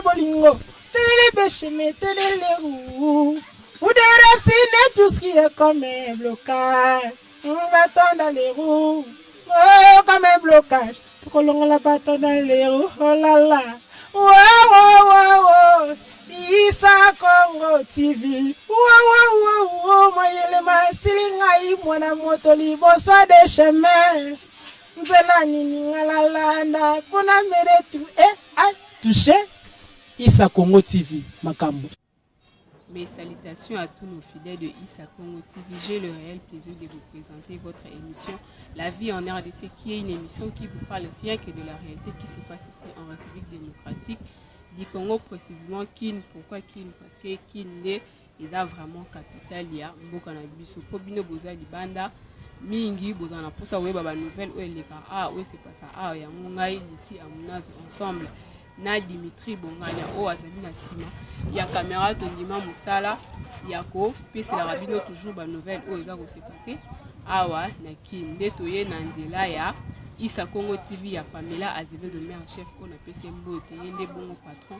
bolingo, tenez les bêchemets, tenez les roues. Vous déracinez tout ce qui est comme un blocage. On va tendre dans les roues, oh, comme un blocage. Tout qu'on la bâton dans les roues, oh là là. Oh, oh, oh, oh. Issa Congo TV. Oh, oh, oh, oh. Moi, il est ma silinga, moi, na moto libo, soit des chemins. Nzela nini ngalalanda, pona mere tu, touché. Issa Congo TV, Makambo. Mes salutations à tous nos fidèles de Issa Congo TV. J'ai le réel plaisir de vous présenter votre émission La vie en RDC, qui est une émission qui vous parle rien que de la réalité qui se passe ici en République démocratique du Congo, précisément Kin. Pourquoi Kin? Parce que Kin est vraiment capital. Il y a beaucoup de biso. Pobino boza libanda mingi boza na posa weba ba nouvelle ou eleka ouais c'est pas ça ya ngai ici à Munazo ensemble na Dimitri Bonganya o azali na sima ya caméra tondima musala yako pese la rabino toujours ba nouvelle o eza ko se passer awa na kinde toye na nzela ya Issa Congo TV ya Pamela Azevedo de mère chef on a pese mbote yende bongo patron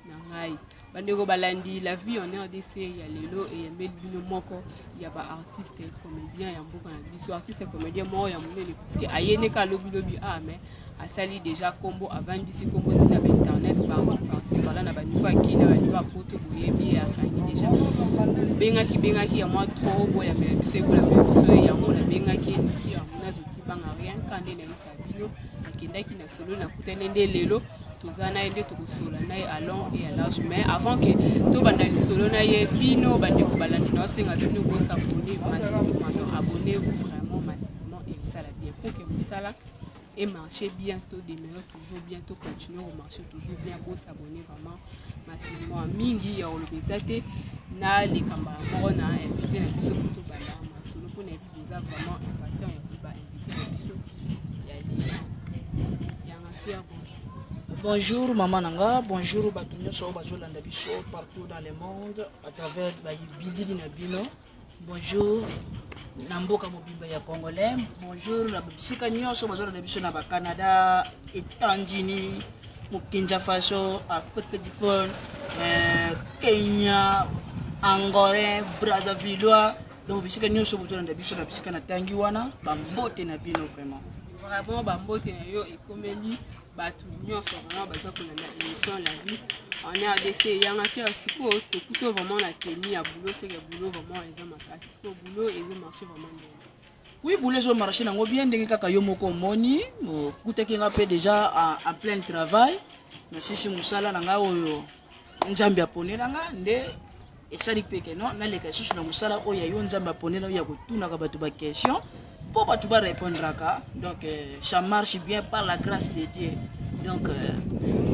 na ngai bandeko balandi la vie en RDC ya lelo et ya melbino moko ya ba artiste comédien ya mboka na biso artiste comédien mo ya munene parce que ayene ka lobi mais asali déjà combo avant d'ici combo tina ba internet par-ci par là na ba niveau akina ba niveau poto boyebi ya kangi déjà bengaki ya moi trop boya mais biso ko la biso ya mo na bengaki ici amuna zoki banga rien kande na Sabino akendaki na solo na kutene nde lelo tozana ende tokosola na à long et à large mais avant que to banda solo na ye bino bande ko balandi na senga bino ko s'abonner massivement abonnez-vous vraiment massivement et ça la bien faut que vous ça là et marcher bientôt, demeurer toujours bientôt, continuer au marcher toujours bien pour s'abonner vraiment massivement. Mingi ya olobezate na les camarades na invité na biso pour tout bala masolo pour na biso vraiment impatient ya pour invité na biso ya ngafia bonjour. Bonjour maman nanga, bonjour batunyo so bazolanda biso partout dans le monde à travers ba bidili na bino. Bonjour Namboka mobimba ya Congolais. Bonjour la bisika nyonso bazolanda biso na ba Canada, États-Unis, Burkina Faso, Afrique du Sud, Kenya, Angola, Brazzaville. Donc bisika nyonso bazolanda biso na bisika na tangi wana bambote na bino vraiment. Vraiment bambote na yo ekomeli batu nyonso vraiment baza kolanda émission la vie en RDC yanga fi asiko to kuto vraiment na tenue ya boulot c'est que boulot vraiment eza makasi siko boulot eza marché vraiment bien. Oui, boulot zo marché nango bien ndenge kaka yo moko moni kutaki nga pe déjà en plein travail mais si musala nanga oyo nzambe apone nanga nde esali peke non na leka susu na musala oyo yo nzambe apone na ya kotuna ka batu ba question pour pas tout répondre à donc ça marche bien par la grâce de Dieu. Donc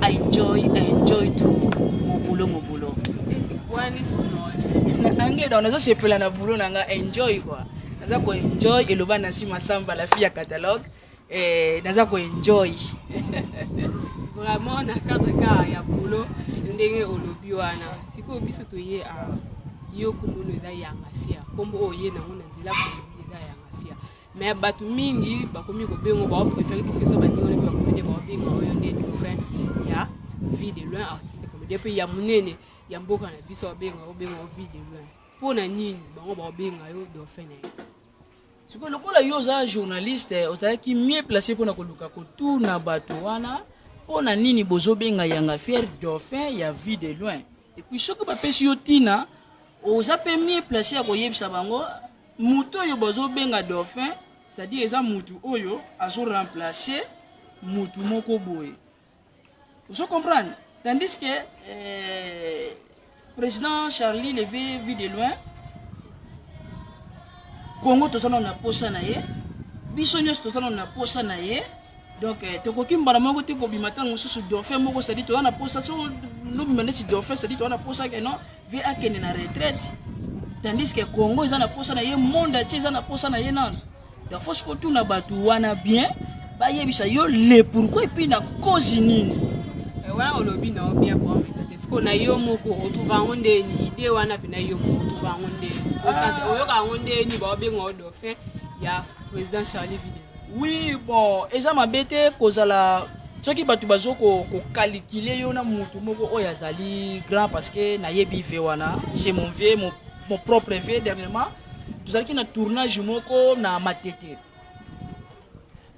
enjoy tout mon boulot. Angé dans les autres c'est plein na boulot nanga enjoy quoi. Naza ko enjoy et le ba na sima samba la fille à catalogue et naza ko enjoy. Vraiment na cadre ka ya boulot ndenge olobi wana siko biso to ye a yo kombo eza ya ngafia kombo oye na ngona nzela ko eza ya ngafia. Mais batu mingi bakomi ko bengo ba préférer que so bandi on ba comédie ba bengo oyo ndé dauphin ya vie de loin artiste comédien puis ya munene ya mboka na biso bengo vie de loin pona nini bango ba benga yo dauphin na ce que lokola yo za journaliste otaki mieux placé pona ko luka ko tourna batu wana pona nini bozo benga yanga fier dauphin ya vie de loin et puis ce que ba pesi yo tina oza pe mieux placé ko yebisa bango muto yo bozo benga dauphin c'est-à-dire eza mutu oyo azo remplacer mutu moko boye. Vous comprenez? Tandis que président Charlie Levé vit de loin Congo tozana na posa na ye biso nyos tozana na posa na ye donc tokoki mbala moko te ko bimata ngosusu dauphin moko c'est-à-dire tozana na posa so no bimane si dauphin c'est-à-dire tozana na posa que non vi akene na retraite. Tandis que Congo ils ont posa na ye monde ati ils ont posa na ye non donc faut que tout na batu wana bien ba yebisa yo le pourquoi et puis na cause nini wana olobi na bien pour mettre ce qu'on a yo moko otrouva onde ni idée wana pe na yo moko otrouva onde o sante oyo ka onde ni ba bengo dauphin ya président Charlie Vide. Oui bon eza mabete kozala soki bato bazo ko calculer yo na mutu moko oyo azali grand parce que nayebi ve wana chez mon vieux mon propre vieux dernièrement tozalaki na tournage moko na Matete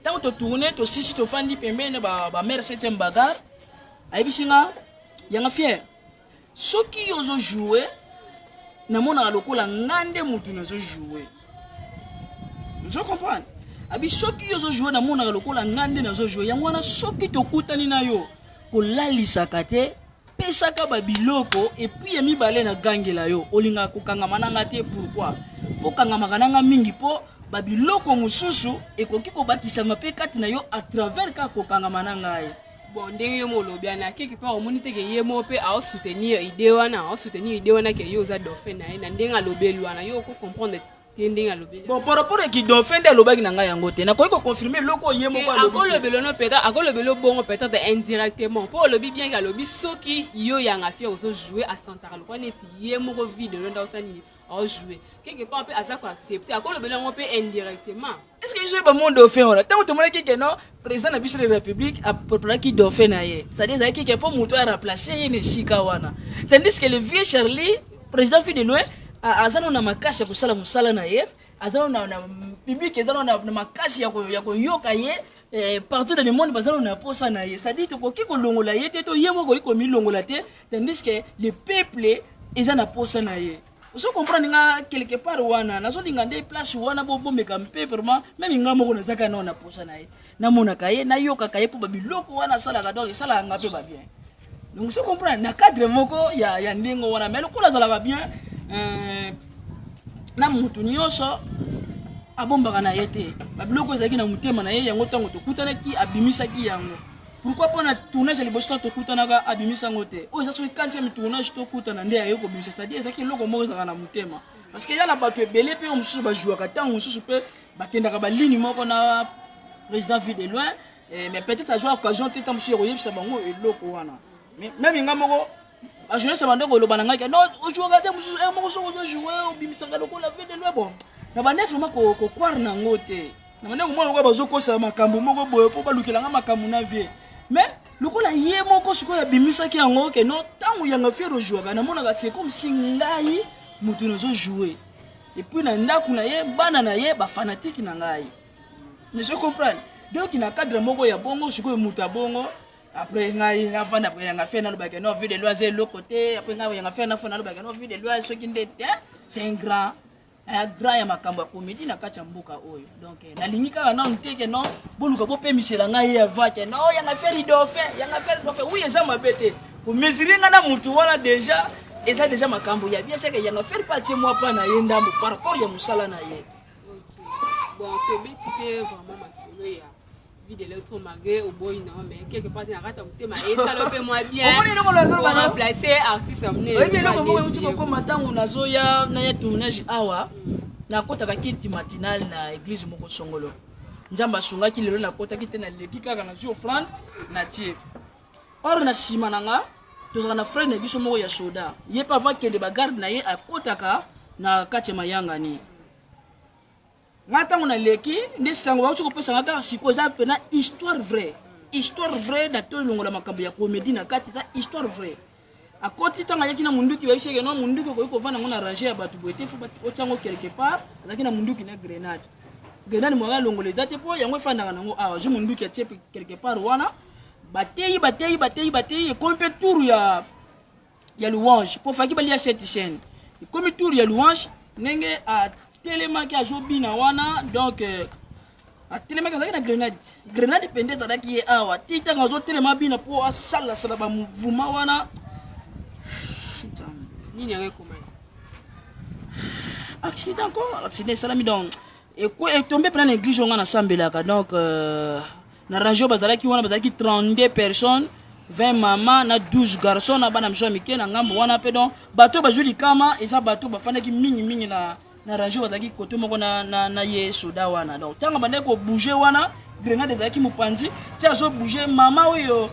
tango to tourner to sisi to fandi pembeni ba mère 7e bagarre ayibisinga yanga fier soki yozo jouer na mona lokola ngande mutu nazo jouer je comprends abi soki yozo jouer na mona lokola ngande nazo jouer yango wana soki to kutani na yo ko lalisaka te pesaka ba biloko et puis yemi balé na gangela yo olinga ko kangama nanga te pourquoi faut kangama kananga mingi po ba biloko mususu ekoki ko bakisa mape kati na yo à travers ka ko kangama nanga ye. Bon, ndenge yo molobi ana quelque part omoni te ke yemo pe a soutenir idée wana ke yo za dauphin na ye na ndenge alobeli wana yo ko comprendre te ndenge alobeli. Bon, par rapport à qui dauphin de alobaki na ngai yango te na ko confirmer loko yemo ko alobi. Akolobelo no peut-être akolobelo bongo peut-être indirectement pour lobi bien que alobi soki yo yanga fier ozo jouer à Santa Cala ko neti yemo ko vide londa osani a jouer quelque part pe aza ko accepter akolobelo ngo pe indirectement. Est-ce que je pas mon dauphin wana tant que monde qui non président de la République a proposé qui dauphin na ye c'est-à-dire que pour moto a remplacer ne sika wana tandis que le vieux Charlie président fi de loin azana na makasi ya kusala musala na ye azana na public azana na makasi ya ko yoka ye partout dans le monde bazana na posa na ye c'est-à-dire to koki ko longola ye te to yemo ko mi longola te tandis que le peuple ezana posa na ye. Vous comprenez quelque part wana nazo linga ndé place wana bo meka mpe vraiment même nga moko na zaka na posa na ye na mona kaye na yoka kaye po babiloko wana sala ka donc sala nga pe ba bien donc vous comprenez na cadre moko ya ndingo wana mais lokola sala ba bien na mutu nyonso abombaka na ye te babiloko ezaki na mutema na ye yango tango to kutanaki abimisaki yango. Pourquoi pas na tournage les boss to kutanaka abimisa ngote o eza so kanche mi tournage to kutana nde ayoko bimisa c'est-à-dire ezaki loko moko ezaka na mutema parce que yala bato ebele pe omususu ba jouaka tango mususu pe bakendaka ba ligne moko na président vie de loin mais peut-être a joué occasion te tam sur yebisa bango eloko wana même nga moko a jeunesse bandeko lobana ngaki non o jouaka te mususu moko so ko jouer obimisa loko la vie de loin bon na ba nef moko ko kwar na ngote na bandeko moko ko bazo kosa makambo moko boye po balukela nga makambo na vie. Mais le coup là hier mon coach quoi bimisa qui en haut que non tant où y a un fait rejouer na mona c'est comme si ngai mutu nazo jouer et puis na ndaku na ye bana na ye ba fanatique na ngai mais je comprends donc il a cadre moko ya bongo siko muta bongo après ngai na vanda après nga fait na lo ba que non vu de lois le côté après ngai nga fait na fona lo ba que non vu de lois ce qui ndete c'est un grand grand ya makambo comédie na kacha mboka oyo donc na lingika na nteke non boluka bo pemisela ngai ya vache non yanga faire dauphin oui eza mabete pour mesurer na mutu wana déjà eza déjà makambo ya bien c'est que yanga faire pas chez moi pas na yenda par rapport ya musala na ye. Bon to beti pe vraiment masolo ya vie de l'autre malgré au boy non mais quelque part na kata mutema et ça le fait moi bien on remplacer artiste amené oui mais loko moko uti ko matango nazo ya na ya tournage awa na kota ka kiti matinal na église moko songolo njamba sunga ki lelo na kota kiti na leki kaka na jo offrande na tie or na sima nanga tozaka na frère na biso moko ya soda ye pa va kende ba garde na ye akotaka na kati mayanga ni ngata ngona leki ndi sango ba ko pesa ngaka siko za pena histoire vraie da to longola makambo ya comédie na kati za histoire vraie akoti tanga yaki na munduki ba biseke no munduki ko vana ngona ranger ya batu boete fu o tango quelque part lakini na munduki na grenade mo longola za te po yango fanda nango awa je munduki ya chepe quelque part wana batei comme pe tour ya louange pour faki bali ya cette chaîne comme tour ya louange nenge a telema ki ajobina wana donc a telema ki na grenade pende tadaki ye awa tita ngazo telema bina po asala sala ba mouvement wana nini yake comment accident salami donc et quoi est tombé pendant l'église on a sambelaka donc na ranjo bazalaki wana bazalaki 32 personnes 20 maman na 12 garçons na bana msho mike na ngambo wana pe donc bato bazuli kama eza bato bafandaki mingi na ranjo bazalaki koto moko na ye soda wana donc tanga bande ko bouger wana grenade ezalaki mopanzi ti azo bouger mama oyo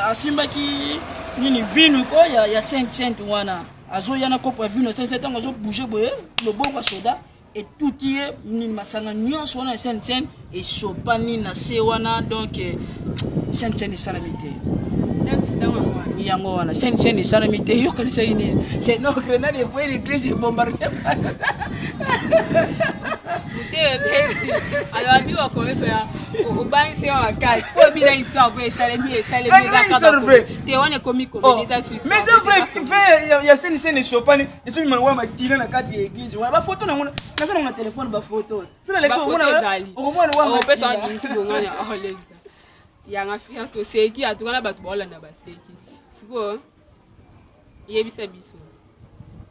asimbaki nini vinu ko ya 5 cent wana azo yana kopo vinu 5 cent azo bouger boye loboko soda etuti ye ni masanga nyonso wana scène et sopani na se wana donc scène esalamite yango wana scène esalamite yo kanisa ini ke no grenade ko l'église bombardé Mute pesi alors abi wa ko ya o ban se wa kazi po bi na histoire ko esalemi za ka te wana komi comédie ça suisse mais c'est vrai il y a scène sopani et so mwana wa matila na kati ya église wana ba photo na ngona na téléphone ba photo c'est l'élection on pesa ngi ngona olexa yanga fia to seki atukana batu baolanda baseki siko yebisa biso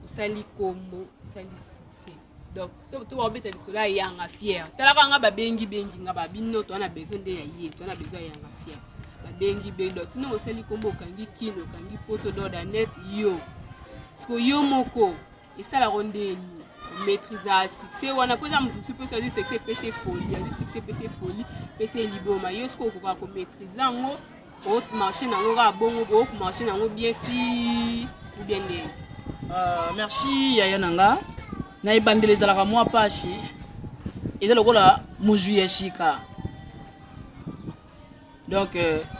usali kombo usali succès donc to ba beta biso la yanga fier talaka nga babengi nga babino to na besoin de yaye to na besoin yanga fier babengi bendo tino usali kombo kangi kino kangi poto do da net yo siko yo moko isala rondeni maîtriser succès wana poza mtu peut choisir succès PC folie a succès PC folie PC liboma yo ce ko ko maîtriser ngo autre marché na ngo ga bongo ko marché na ngo bien ti ou bien de merci yaya nanga na ibandele zalaka moi pasi ezalo kola muzuye sika donc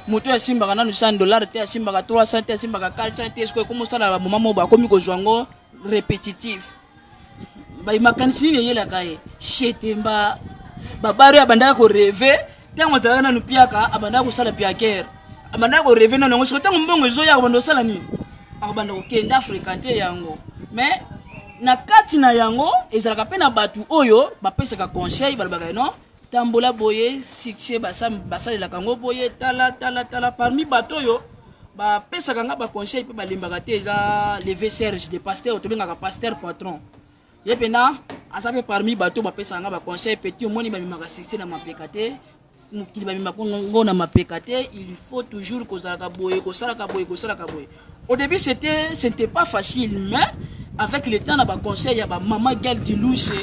moto ya simba kana $100 te simba ka 300 te simba ka 400 te ce ko comme ça la moment mo ba komi ko jwango répétitif ba makanisi ni yela kae shetemba babaro abandaka ko rêver tango tana no piaka abandaka ko sala piaker abandaka ko rêver na ngo tango mbongo zo ya bando sala nini akabanda ko kenda fréquenter yango mais na kati na yango ezalaka pe na batu oyo bapesa ka conseil balabaka non tambola boye succès basalela kango boye tala parmi bato oyo bapesa kanga ba conseil pe balimbaka te eza lever serge de pasteur to benga ka pasteur patron yepena asape parmi bato bapesa nga ba conseil petit omoni bamimaka succès na mapekate mukili bamimaka ngo na mapekate il faut toujours kozalaka boye kosalaka boye au début c'était pas facile mais avec le temps na ba conseil ya ba maman Gail Dilouche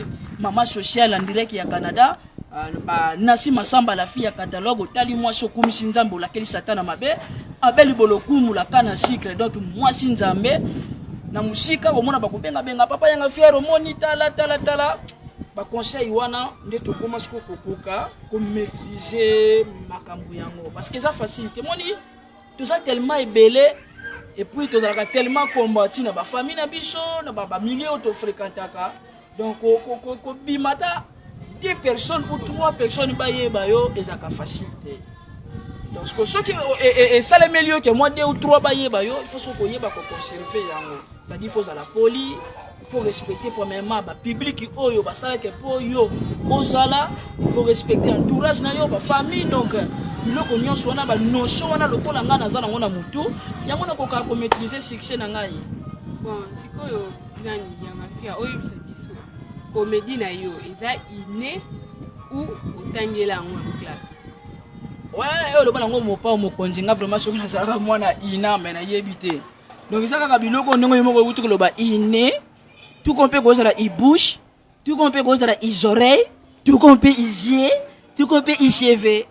maman sociale en direct ya Canada ba Nasi Masamba la fille ya catalogue tali moi sokumi sinzambo laquelle satana mabe abeli bolokumu la kana secret donc moi sinzambe na musika omona bakubenga benga papa yanga fiero moni tala ba conseil wana ndeto koma siko kokoka ko maîtriser makambu yango parce que ça facilite moni tout ça tellement ebelé et puis tout ça tellement combattu na ba famille na biso na ba milieu to fréquentaka donc ko bimata 2 personnes ou 3 personnes ba yeba yo ezaka facilité donc ce qui et ça les milieux que moi 2 ou 3 ba yeba yo il faut ko yeba ko conserver yango. C'est-à-dire il faut la poli, il faut respecter premièrement le public oyo basala ke po yo ozala, il faut respecter l'entourage na yo ba famille donc biloko nyonso wana ba notion wana lokola nga nazala ngona mutu yango na koka ko maîtriser succès na ngai. Bon sikoyo nani yanga fia oyo biso comédie na yo eza inné ou otangela en classe. Ouais, le bana ngo mopa mokonzi nga vraiment soki nazala mwana ina mais na yebité. Donc ça kaka biloko ndenge yo moko utu loba inné tout qu'on peut causer la bouche tout qu'on peut causer la oreilles tout qu'on peut yeux tout qu'on peut cheveux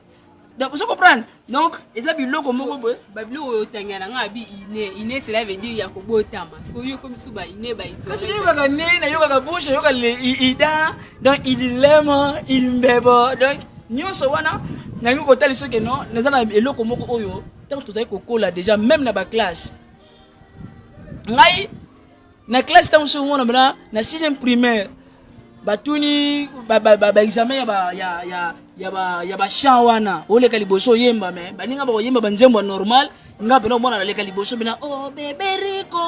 donc vous comprenez donc eza biloko moko boy ba biloko otangana nga bi inné cela veut dire ya kobotama parce que yo comme suba inné ba iso parce que yo kaka né na yo kaka bouche yo kaka ida donc il lemo il mbebo donc nyonso wana na ngi ko tali soki non nazana eloko moko oyo tant que tu kokola déjà même na ba classe ngai na classe tant so mona bana na 6e primaire batuni ba examen ya ba chant wana ole kaliboso yemba me baninga ba yemba banzembo normal ngabe no mona na le kaliboso bina oh bébé Rico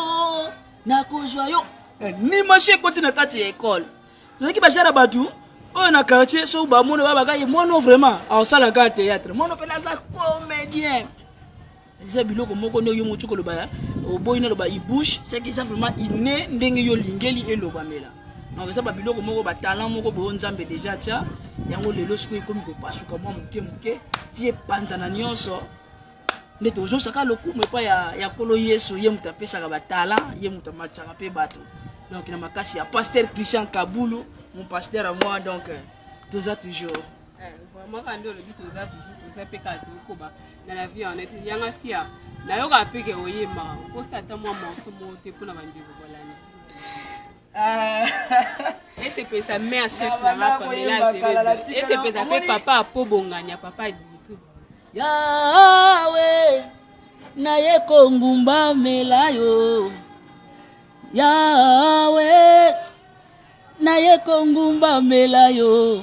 na kozwa yo ni marché côté na kati ya école to ki ba shara batu oh na quartier so ba mona ba ga mono vraiment au sala ka théâtre mono pela za comédien c'est biloko moko no yo mutu ko lo ba o boyina lo ba ibouche c'est que ça vraiment inné ndenge yo lingeli eloba mela donc ça ba biloko moko ba talent moko bo nzambe déjà tia yango lelo siko ikomi ko pasuka mwa muke tie panza na nyonso ndeto zo saka lokumu pa ya kolo Yesu ye mutapesa ka ba talent ye mutamachaka pe bato donc na makasi ya pasteur Christian Kabulu mon pasteur à moi donc tout ça toujours vraiment quand le but tout ça pe ka ko ba na la vie en est yanga fia na yo ka pe ke oyema ko sa ta mo mo so mo te kuna bandi ko bolani Et c'est pour sa mère chef na Pamela Azevedo. Et c'est pour sa papa Apo Bonganya, papa Dimitri. Yahweh, na yeko ngumba melayo. Yahweh, na yeko ngumba melayo.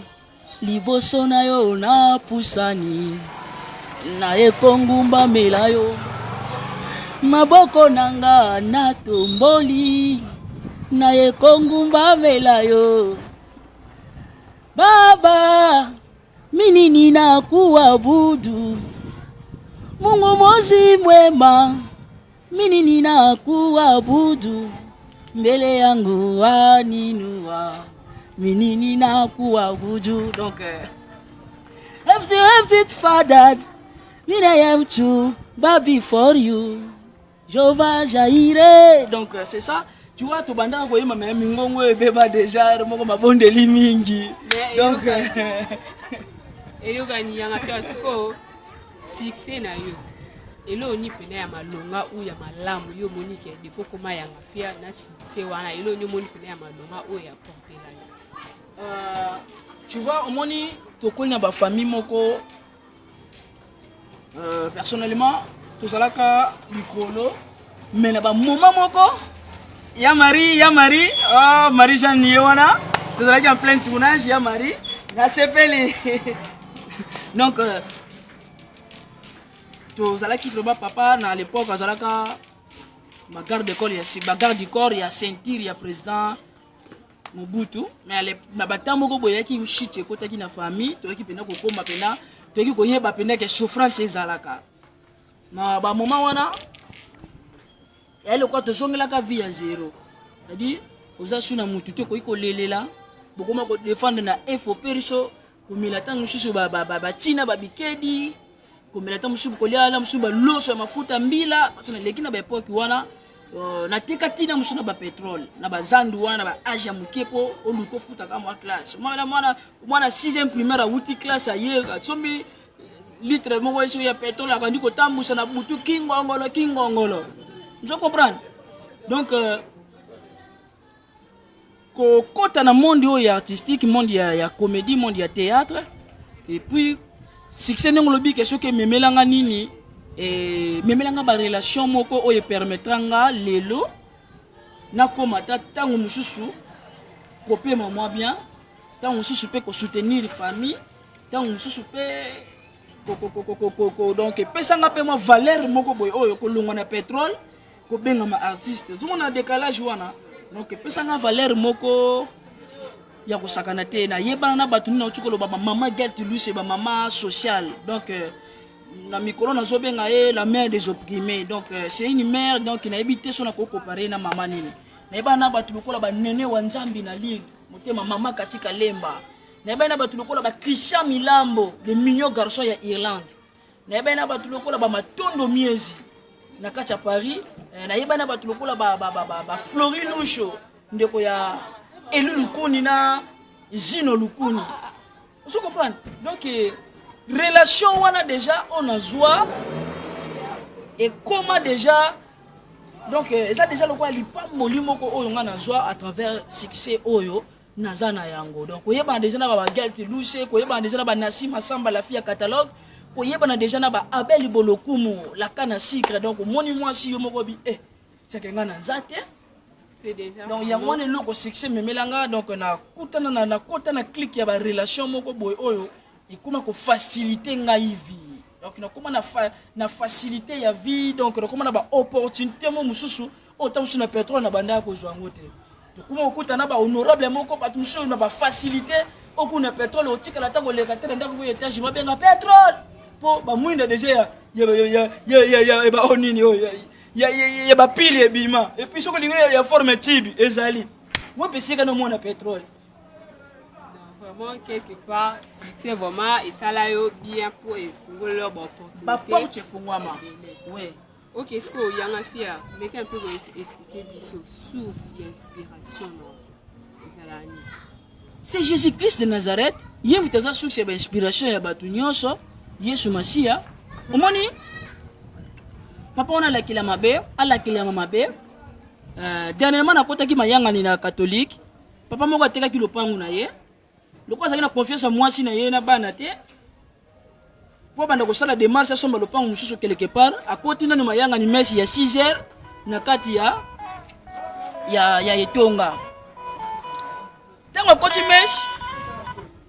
Liboso na yo na pusani. Na yeko ngumba melayo. Maboko nanga na tomboli. Na yeko ngumba melayo. Baba, minini na kuabudu. Mungu mozi mwema, minini na kuabudu. Mbele yangu waninua, minini na kuabudu. Donc, have it fathered, I am to bow before you. Jehovah Jaire. Donc, c'est ça. Tu vois, tu banda ko yima me mingongo e beba déjà moko mabondeli mingi. Donc eyo gani yanga fiasco succès na yo. Elo ni pena ya malonga ou ya malamu yo monike de kokoma yanga fia na succès wana elo ni moni pena ya malonga ou ya porter la. Tu vois, au moni to kona ba famille moko personnellement to salaka likolo mais na ba moment moko ya Marie, oh Marie Jeanne Yewana, tu es en plein tournage, ya Marie, na sepeli. Donc, tu as qui vraiment papa, à l'époque, tu as ma garde de corps, ma garde du corps, il y a ceinture, il y a président Mobutu, mais na batamo ko boya ki mshite ko taki na famille, to ki pena ko koma pena, to ki ko yeba pena ke souffrance ezalaka. Na ba moment wana elle quoi te songe la ka vie à zéro. C'est-à-dire aux asuna mututo ko iko lelela, bokoma ko défendre na FO perso, ko milata mususu ba tina ba bikedi, ko milata mususu ko liala mususu ba loso mafuta mbila, parce que lekina ba époque wana na teka tina mususu na ba pétrole, na ba zandu wana ba aja mukepo oluko futa kama classe. Mwana 6e primaire a wuti classe a yega, tsombi litre moko eso ya pétrole akandi ko tambusa na butu kingongolo. Je comprends. Donc, quand on a un monde artistique, monde ya comédie, monde ya théâtre, et puis succès n'est pas quelque chose que me mélanga nini et me mélanga ba relation moko o permettranga lelo na komata tango mususu kopé maman bien, tango mususu pe ko soutenir famille, tango mususu pe donc pesanga pe mo valeur moko boy oyo ko longa na pétrole. Ko benga ma artiste zumona décalage wana donc pesanga valeur moko ya ko sakana te na yebana na batu na tukolo ba maman Gertrude Luce ba maman sociale donc na micro na zo benga la mère des opprimés donc c'est une mère donc na habité sona ko comparer na maman nini na yebana batu lokola ba nene wa nzambi na ligue motema maman katika lemba na yebana batu lokola ba Christian Milambo le mignon garçon ya Irlande na yebana batu lokola ba Matondo Miezi na kacha Paris na yebana batu lokola ba Flori Lucho ndeko ya Elu Lukuni na Zino Lukuni. Vous comprenez? Donc relation wana déjà on a joie et comment déjà donc ça déjà le quoi lipa molimo ko oyo nga na joie à travers succès oyo nazana yango. Donc yebana déjà na ba Gertrude Luce ko yebana déjà na ba Nassima Samba la fille à catalogue. Ko yebana déjà na ba Abel Bolokumu la canne à sucre donc moni moi si yo moko bi c'est que nga na nzate c'est déjà donc ya mwana loko succès memelanga donc na kutana na kota na click ya ba relation moko boy oyo ikuma ko faciliter nga vie donc na kuma na faciliter ya vie donc na kuma na ba opportunité mo mususu autant sur na pétrole na banda ko jwa ngote to kuma okutana ba honorable moko ba mususu na ba faciliter okuna pétrole otikala tango le katera ndako bo étage mabenga pétrole po ba mwinda déjà ya ba onini oyo ya ba pile ebima et puis soko lingo ya forme tibi ezali moi pesika no mona pétrole vraiment quelque part c'est vraiment et ça là yo bien pour efungolo leur opportunité ba porte fungwama ouais OK est-ce que yanga fia mais un peu expliquer biso source d'inspiration non ezalani c'est Jésus-Christ de Nazareth yé mutaza source d'inspiration ya batu nyonso Yesu Masia omoni papa on a la kila mabe ala kila mabe dernièrement na kota ki mayanga ni na catholique papa moko atekaki lopango na ye lokola azalaki na confiance ya mwasi na ye na bana te po banda kosala démarche asomba lopango mosusu quelque part akoti nanu mayanga ni mesi ya 6 heures na kati ya etonga ntango akoti mesi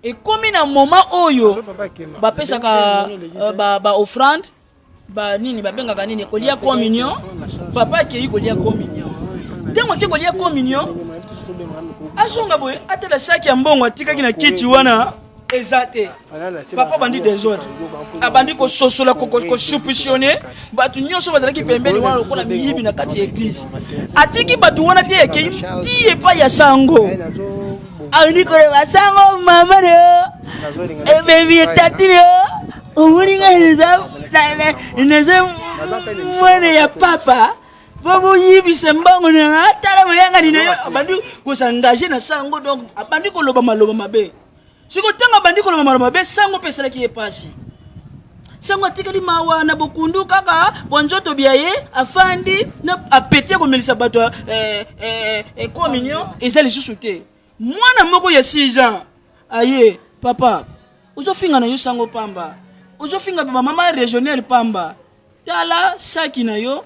ekomi na moment oyo bapesaka ba-offrande nini babengaka nini kolia communion papa akei kolia communion ntango ake kolia communion asonga boye atala saki ya mbongo atikaki na kiti wana eza te papa bandi desordre abandi kososola kosupissione bato nyonso bazalaki pembeni wana lokola miyibi na kati ya eglise atiki bato wana te ekei ti epai ya sango aoni koleba sango mama ne ebebi etati ne omoninga ineza mwana ya papa Bobo yibisa mbango na atala mayanga ni nayo abandi ko s'engager na sango donc abandi ko loba maloba mabe siko tanga abandi ko loba maloba mabe sango pesa laki epasi sango atikali mawa na bokundu kaka bonjoto biaye afandi na apeti ko melisa bato communion ezali susute mwana moko ya 6 ans aye papa uzo finga na yo sango pamba uzo finga baba mama régionnaire pamba tala saki na yo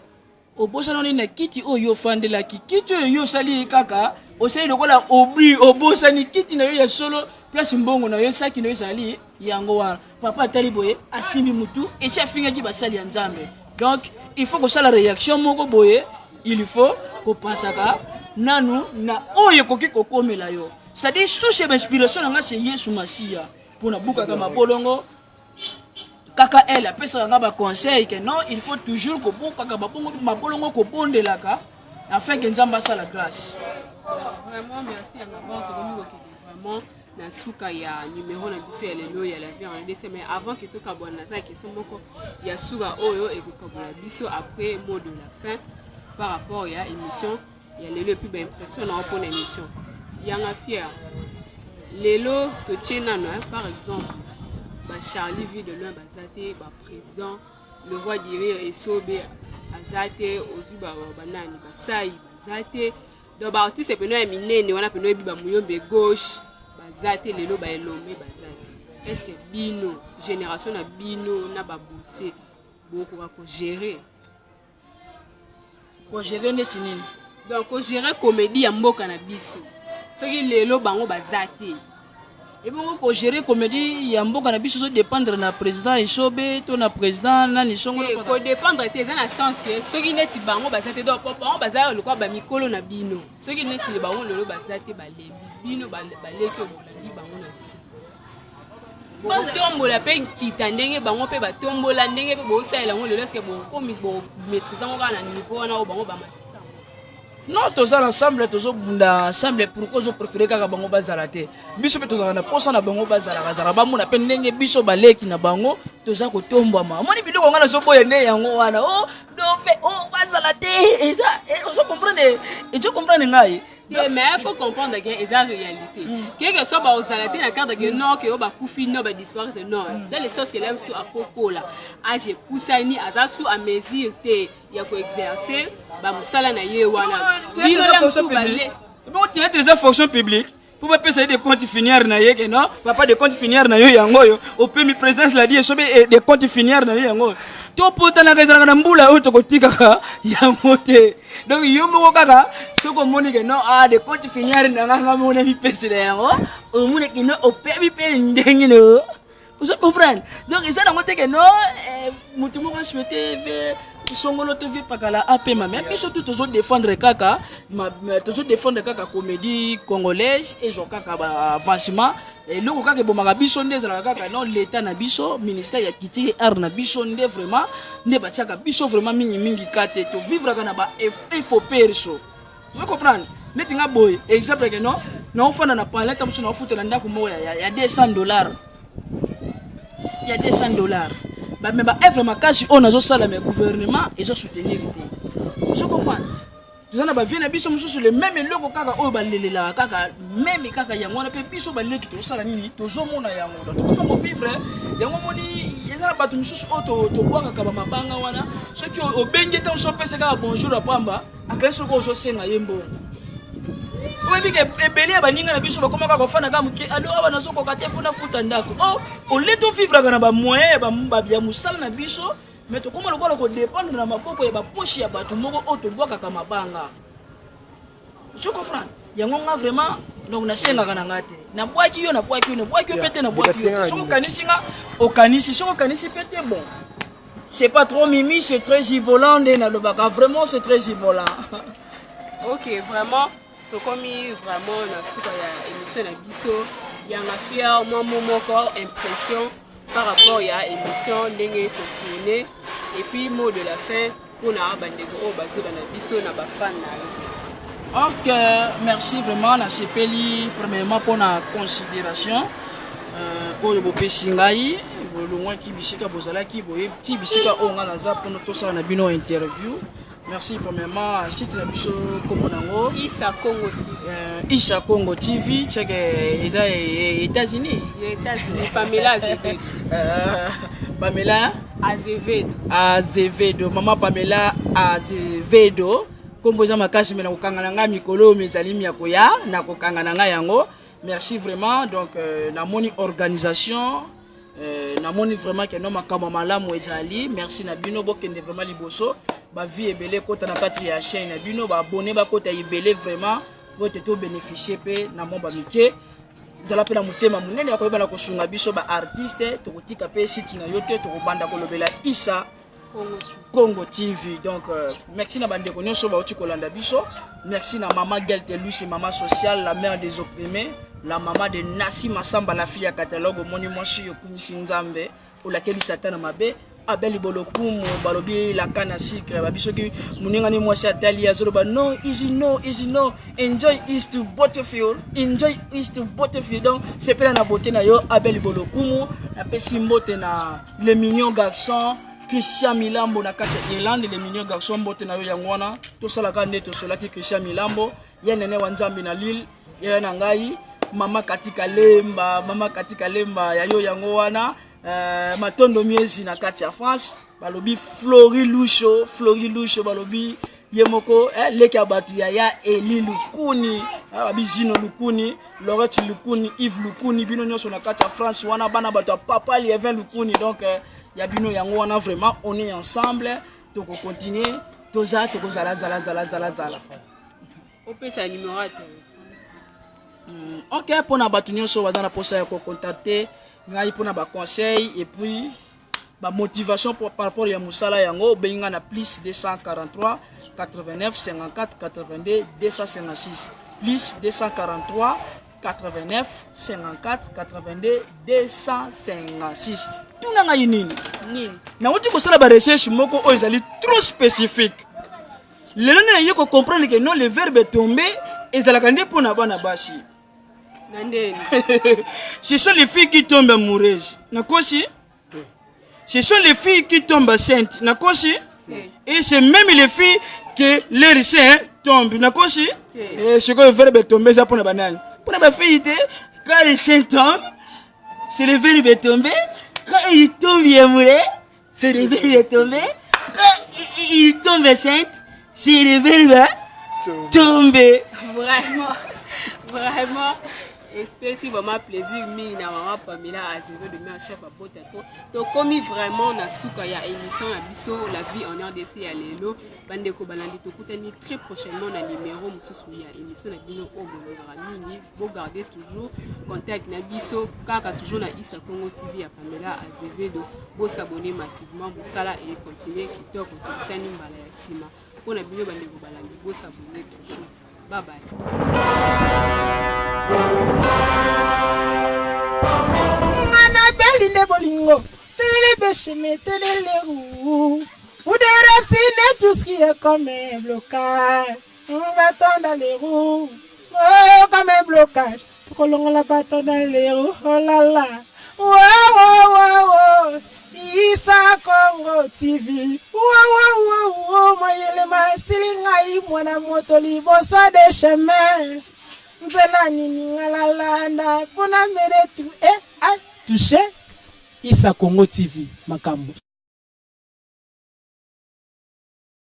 obosa noni na kiti oyo fandela kiti oyo sali kaka osali lokola obri obosa ni kiti na yo ya solo place mbongo na yo saki na yo sali yango wana papa tali boye asimi mutu et chef finga ki basali ya nzambe donc il faut que ça la réaction moko boye il faut ko pasaka nanu na oyo koki kokomela yo c'est-à-dire source d'inspiration nga c'est Yesu Masia pour na buka kama bolongo kaka elle appelle ça nga ba conseil que non il faut toujours ko buka kama bolongo ko pondelaka afin que nzamba sa la grâce. Vraiment merci à ma banque vraiment na suka ya numéro na biso ya lelo ya la vie en DC mais avant que tout kabona ça question moko ya suka oyo et ko kabona biso après mot de la fin par rapport à émission il y a lelo plus ba impression na pour l'émission yanga fier lelo to tchena par exemple ba Charlie vie de loin bazate ba président le roi d'Irir et Sobe azate ozuba banani basai bazate donc ba artiste peno ya minene wana peno biba muyombe gauche bazate lelo ba elomé bazate est-ce que bino génération na bino na ba bossé beaucoup va ko gérer neti nini donc ko gérer comédie ya mboka na biso soki lelo bango bazate et bon ko gérer comédie ya mboka na biso so dépendre na président Isobe to na président nani songo ko dépendre te na sens que soki neti bango bazate donc bango bazala lokwa ba mikolo na bino soki neti bango lelo bazate balembi bino baleke bolandi bango na si tombola pe kita ndenge bango pe batombola ndenge pe bosalela ngo lelo est-ce que bon maîtriser ngo kana niveau wana o bango ba non toza ensemble tozo bunda ensemble pourquoi je préférer kaka bango bazala te biso pe toza na posa na bango bazala bazala ba mona pe ndenge biso baleki na bango toza ko tombama moni biloko ngana so boye nde yango wana oh do fait oh bazala te et ça on comprendre et tu comprends ngai mais il faut comprendre que c'est la réalité quelque soit ba ozalate na cadre que non que ba kufi no ba disparaître non dans les choses que l'aime sous akoko là age poussani azasu à mesure te ya ko exercer ba musala na ye wana bino la fonction publique bon tu es des fonctions publiques pour pas payer des comptes finir na ye que non papa de comptes finir na yo yango yo au premier président l'a dit sobe des comptes finir na yo yango to pota na kazanga na mbula o to kotika ka yango te donc yo mo kaka soko moni que non des comptes finir na nga mona mi pese na yango o moni que non o pe mi pe ndenge no vous comprenez donc ça na ngote que non mutu mo souhaiter songolo to vi pakala AP ma même biso tout toujours défendre kaka toujours défendre kaka comédie congolaise et jo kaka ba avancement et loko kaka bomaka biso ndeza la kaka non l'état na biso ministère ya kiti art na biso nde vraiment ne batiaka biso vraiment mingi kate to vivre kana ba FO perso vous comprenez netinga boy exemple que non na ofana na palette amso na ofutela ndako mo ya $200 il y a $200 mais bah vraiment kasi on a ça le gouvernement et ça soutenir te je comprends tu sais na ba vienne biso mususu le même loko kaka o ba lelela kaka même kaka yango na pe biso ba leki to sala nini to zo mona yango to kaka vivre yango moni yeza ba tu mususu o to boka kaba mabanga wana ceux qui au bengé ton so pese kaka bonjour à pamba akaso ko zo senga yembo oyebi ke ebele ya baninga na biso bakoma kaka kofanda kaka moke alo awa nazokoka te fona futa ndako ole tovivre na bamoyen ya mosala na biso mais tokoma lokola kodépendre na maboko ya bapoche ya bato moko oyo tobwakaka mabanga. Je comprends. Yango nga vraiment donc nasengaka na nga te nabwaki yo pete nabwaki yo soko kanisinga okanisi soko kanisi pete bon c'est pas trop mimi, c'est très ivolant nde nalobaka vraiment c'est très ivolant. Ok, vraiment tokomi vraiment na suka ya émission na biso yanga fier moi moko impression par rapport à émission ndenge tourner et puis mot de la fin pour na bandeko o bazo na biso na ba fan na yo. Ok, merci vraiment na sepeli premièrement pour la considération pour le bopesi ngai le moins qui bisika bozala ki boye petit bisika o nga naza pour notre ça na bino interview. Merci premièrement site na biso comme nango Issa Congo TV check les États-Unis Pamela Azevedo Pamela Azevedo maman Pamela Azevedo comme vous avez caché na kokanga nga mikolo mezali ya koya na kokanga nga yango. Merci vraiment donc na moni organisation na moni vraiment que no makamba malamu ezali. Merci na bino bokende vraiment liboso ba vie ebele kota na kati ya chaîne na bino ba abonné ba kota ebele vraiment bote to bénéficier pe na mo ba mike zala pe na mutema munene ya koyeba na kosunga biso ba artiste to kotika pe site na yote to kobanda kolobela Issa Congo TV. Donc merci na bandeko nyonso ba oti kolanda biso. Merci na maman Gelte Lucie, maman sociale, la mère des opprimés, la maman de Nassi Massamba, la fille à catalogue monument sur Kumisi Nzambe ou laquelle Satan mabe abeli bolokumu balobi la kana sikre babiso ki muninga ni mwasi atali azoloba no easy no enjoy is to battlefield donc c'est pas na beauté na yo abeli bolokumu na pesi mbote na les mignons garçons Christian Milambo na kati ya Irlande les mignons garçons mbote na yo yangwana to sala ka ndeto solaki Christian Milambo ya nene wa Nzambe na Lille ya na ngai mama katika lemba ya yo yango wana matondo miezi na kati ya France balobi Flori Lucho balobi yemoko leki abatu ya Eli Lukuni abizino Lukuni Laurent Lukuni Yves Lukuni bino nyonso na kati ya France wana bana bato papa li Evan Lukuni donc ya bino yango wana vraiment on est ensemble to continuer toza to zala opesa numéro à ok pour na bato nyonso bazana posa ya ko contacter ngai pona ba conseil et puis ba motivation par rapport ya musala yango benga na plus 243 89 54 82 256 plus 243 89 54 82 256 tuna ngai nini na wuti ko sala ba recherche moko o ezali trop spécifique lelo na yeko comprendre que non le verbe tomber ezalaka nde pona bana basi. Ce sont les filles qui tombent amoureuses. Nakosi? Ce sont les filles qui tombent enceintes. Nakosi? Et c'est même les filles que les seins tombent. Nakosi? Et ce que le verbe tomber, c'est pour la banane. Pour la fille, quand les seins tombent, c'est le verbe tomber. Quand il tombe amoureux, c'est le verbe tomber. Quand il tombe enceinte, c'est le verbe tomber. Vraiment. Espèce vraiment plaisir mi na maman Pamela Azevedo de chef à potato to komi vraiment na suka ya émission ya biso la vie en RDC ya lelo bande ko balandi to kutani très prochainement na numéro mususu ya émission na bino o bolora mini bo garder toujours contact na biso kaka toujours na Issa Congo TV ya Pamela Azevedo bo s'abonner massivement bo sala et continuer kitoko to kutani mbala ya sima pona bino bande ko balandi bo s'abonner toujours. Bye bye. Mana beli ne bolingo, télé béchemé, télé les roues. Vous déracinez tout ce qui est comme un blocage. On bâton dans les roues, oh comme un blocage. Tout le la bâton dans les roues, oh là là. Oh. Issa Congo TV. Wow, moyele masilinga imwana moto liboso de chemin. Nzela nini ngalalanda pona meretu touché Issa Congo TV makambo.